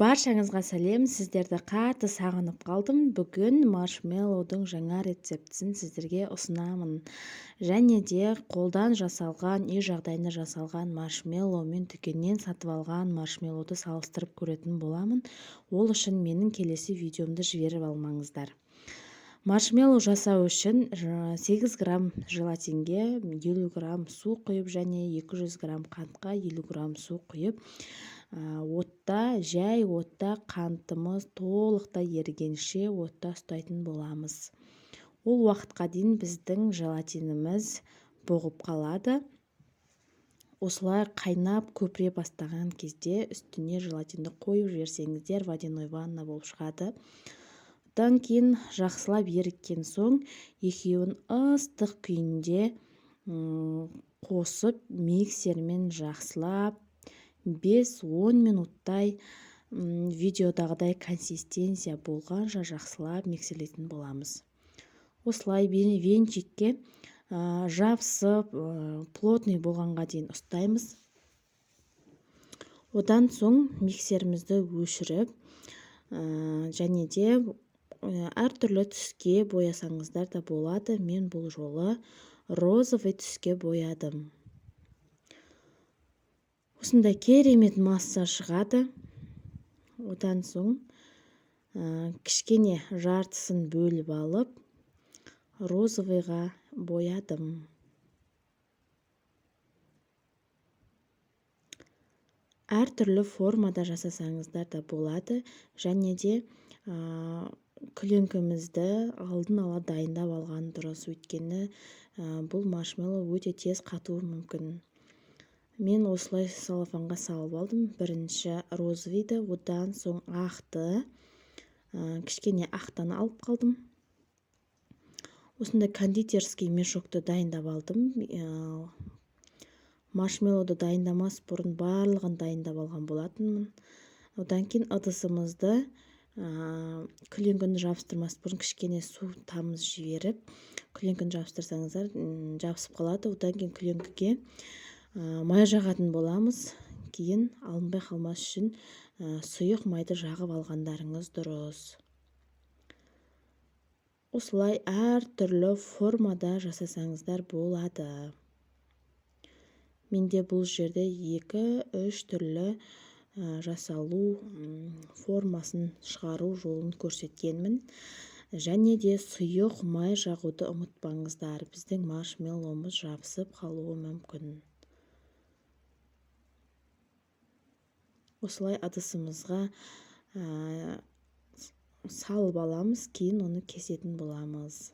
Баршаңызға сәлем, сіздерді қатты сағынып қалдым. Бүгін маршмеллоудың жаңа рецептісін сіздерге ұсынамын. Және де қолдан жасалған, үй жағдайында жасалған маршмеллоу мен дүкеннен сатып алған маршмеллоуды салыстырып көретін боламын. Ол үшін менің келесі видеомды жіберіп алмаңыздар. Маршмеллоу жасау үшін 8 грамм желатинге 50 грамм су құйып және 200 грамм қантқа 50 грамм су құйып, жай отта қантымыз толықтай ерігенше отта ұстайтын боламыз. Ол уақытқа дейін біздің желатиніміз бұғып қалады. Осылай қайнап көпіре бастаған кезде үстіне желатинді қойып жіберсеңіздер, водяной ванна болып шығады. Одан кейін жақсылап еріккен соң, екеуін ыстық күйінде қосып миксермен жақсылап 5-10 минуттай видеодағыдай консистенция болғанша жақсылап миксерлейтін боламыз. Осылай венчикке жабысып, плотный болғанға дейін ұстаймыз. Одан соң миксерімізді өшіріп, және де әртүрлі түске боясаңыздар да болады. Мен бұл жолы розовый түске боядым. Осындай керемет масса шығады. Одан соң кішкене жартысын бөліп алып, розовыйға боядым. Әртүрлі формада жасасаңыздар да болады. Және де күленкімізді алдын ала дайындап алған дұрыс. Өйткені бұл маршмеллоу өте тез қатуы мүмкін. Мен осылай салафанға салып алдым. Бірінші розовыйды, одан соң ақты, кішкене ақтан алып қалдым. Осындай кондитерский мешокты дайындап алдым. Маршмеллоуды дайындамас бұрын барлығын дайындап алған болатынмын. Одан кейін ыдысымызды күленкіні жабыстырмас бұрын кішкене су тамыз жіберіп, күленкіні жабыстырсаңыздар жабысып қалады. Одан кейін күленкіге май жағатын боламыз. Кейін алынбай қалмас үшін сұйық майды жағып алғандарыңыз дұрыс. Осылай әртүрлі формада жасасаңыздар болады. Менде бұл жерде 2-3 түрлі жасалу формасын шығару жолын көрсеткенмін. Және де сұйық май жағуды ұмытпаңыздар. Біздің маршмеллоумыз жабысып қалуы мүмкін. Осылай ыдысымызға салып аламыз, кейін оны кесетін боламыз.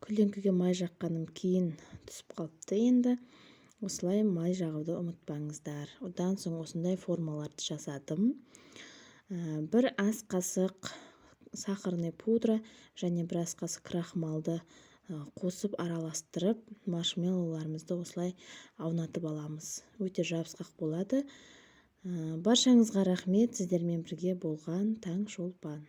Күленкіге май жаққаным кейін түсіп қалыпты енді. Осылай май жағуды ұмытпаңыздар. Одан соң осындай формаларды жасадым. Бір ас қасық сахарный пудра және бір ас қасық крахмалды қосып араластырып, маршмеллоуларымызды осылай аунатып аламыз. Өте жабысқақ болады. Баршаңызға рахмет, сіздермен бірге болған Таң Шолпан.